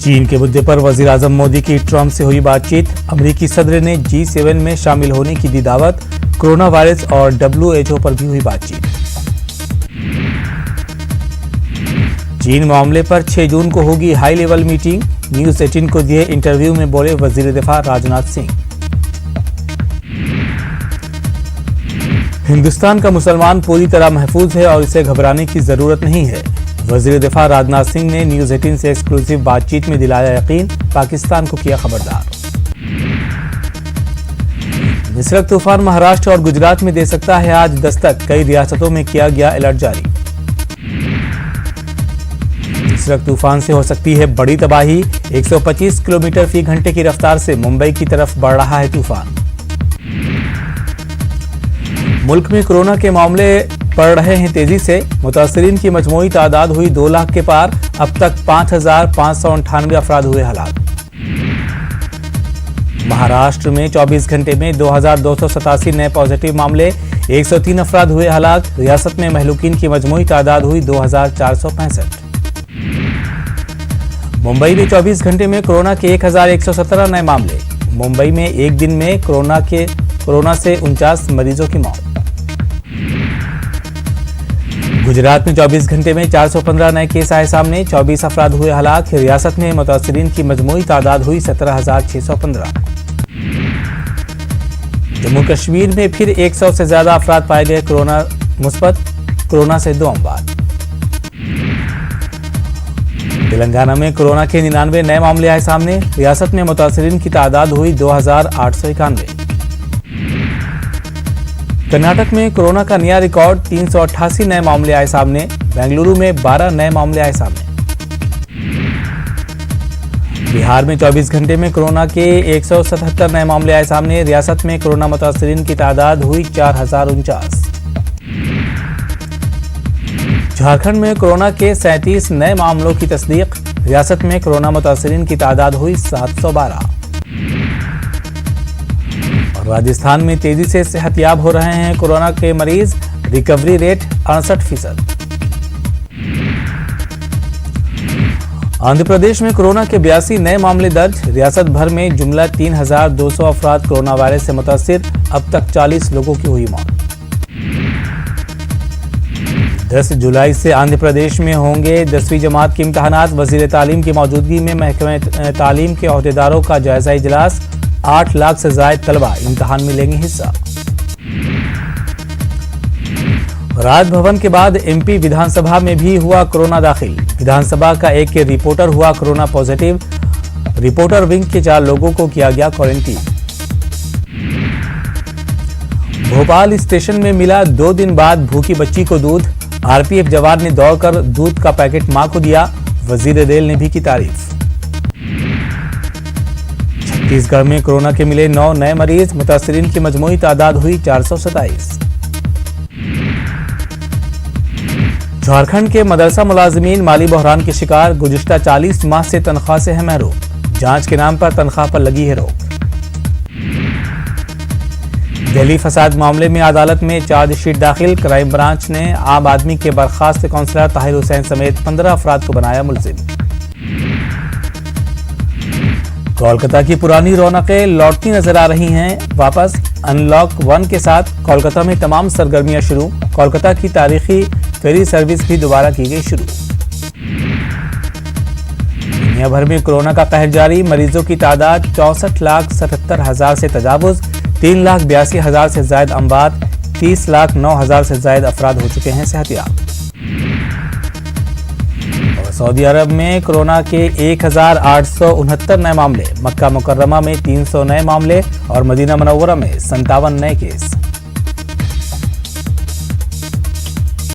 चीन के मुद्दे पर वजीर आजम मोदी की ट्रंप से हुई बातचीत। अमेरिकी सदर ने G7 में शामिल होने की दी दावत। कोरोना वायरस और WHO पर भी हुई बातचीत। चीन मामले पर 6 जून को होगी हाई लेवल मीटिंग। न्यूज 18 को दिए इंटरव्यू में बोले वजीर दिफा राजनाथ सिंह। हिंदुस्तान का मुसलमान पूरी तरह महफूज है और इसे घबराने की जरूरत नहीं है। वजीर दिफा राजनाथ सिंह ने न्यूज 18 से एक्सक्लूसिव बातचीत में दिलाया यकीन, पाकिस्तान को किया खबरदार। निसर्ग तूफान महाराष्ट्र और गुजरात में दे सकता है आज दस्तक। कई रियासतों में किया गया अलर्ट जारी। निसर्ग तूफान से हो सकती है बड़ी तबाही। 125 किलोमीटर फी घंटे की रफ्तार से मुंबई की तरफ बढ़ रहा है तूफान। मुल्क में कोरोना के मामले बढ़ रहे हैं तेजी से। मुतासरीन की मजमूई तादाद हुई 2 लाख के पार। अब तक 5,598 अफराद हुए हलाक। महाराष्ट्र में 24 घंटे में 2,287 नए पॉजिटिव मामले। 103 अफराद हुए हलाक। रियासत में महलूकीन की मजमूई तादाद हुई 2,465। मुंबई में 24 घंटे में कोरोना के 1,117 नए मामले। मुंबई में एक दिन में कोरोना से 49 मरीजों की मौत। गुजरात में 24 घंटे में 415 नए केस आए सामने। 24 अफराद हुए हलाक। रियासत में मुतासरीन की मजमूई तादाद हुई 17,615। जम्मू कश्मीर में फिर 100 से ज्यादा अफराद पाए गए कोरोना मुस्बत। कोरोना से 2 अमवात। तेलंगाना में कोरोना के 99 नए मामले आए सामने। रियासत में मुतासरीन की तादाद हुई 2,891। कर्नाटक में कोरोना का नया रिकॉर्ड 388 नए मामले आए सामने। बेंगलुरु में 12 नए मामले आए सामने। बिहार में 24 घंटे में कोरोना के 177 नए मामले आए सामने। रियासत में कोरोना मुतासरीन की तादाद हुई 4,049। झारखंड में कोरोना के 37 नए मामलों की तस्दीक। रियासत में कोरोना मुतासरीन की तादाद हुई 712। राजस्थान में तेजी से सेहतयाब हो रहे हैं कोरोना के मरीज। Recovery rate 68%। आंध्र प्रदेश में कोरोना के 82 नए मामले दर्ज। रियासत भर में जुमला 3,200 अफराद कोरोना वायरस से मुतासिर। अब तक 40 लोगों की हुई मौत। 10 जुलाई से आंध्र प्रदेश में होंगे 10वीं जमात के इम्तहानात। वजीर तालीम की मौजूदगी में महकमे तालीम के अहदेदारों का जायजा इजलास। 8 लाख से ज्यादा तलबा इम्तहान में लेंगे हिस्सा। राजभवन के बाद MP विधानसभा में भी हुआ कोरोना दाखिल। विधानसभा का एक रिपोर्टर हुआ कोरोना पॉजिटिव। रिपोर्टर विंग के 4 लोगों को किया गया क्वारंटीन। भोपाल स्टेशन में मिला 2 दिन बाद भूखी बच्ची को दूध। RPF जवान ने दौड़कर दूध का पैकेट मां को दिया। वजीर रेल ने भी की तारीफ। छत्तीसगढ़ में कोरोना के मिले 9 नए मरीज। मुतासरीन की मजमूई तादाद हुई 427। झारखंड के मदरसा मुलाजिमीन माली बहरान के शिकार। गुज़िश्ता 40 माह से तनख्वाह से है महरूम। जांच के नाम पर तनख्वाह पर लगी है रोक। दिल्ली फसाद मामले में अदालत में चार्जशीट दाखिल। क्राइम ब्रांच ने आम आदमी के बर्खास्त काउंसलर ताहिर हुसैन समेत 15 अफराद को बनाया मुलजिम। कोलकाता की पुरानी रौनकें लौटती नजर आ रही हैं वापस। अनलॉक 1 के साथ कोलकाता में तमाम सरगर्मियां शुरू। कोलकाता की तारीखी फेरी सर्विस भी दोबारा की गई शुरू। दुनिया भर में कोरोना का कहर जारी। मरीजों की तादाद 64,77,000 से तजावुज। 3,82,000 से ज्यादा अमवात। 30,09,000 से ज्यादा अफराद हो चुके हैं सेहतयाब। सऊदी अरब में कोरोना के 1,869 नए मामले। मक्का मुकर्रमा में 300 नए मामले और मदीना मुनव्वरा में 57 नए केस।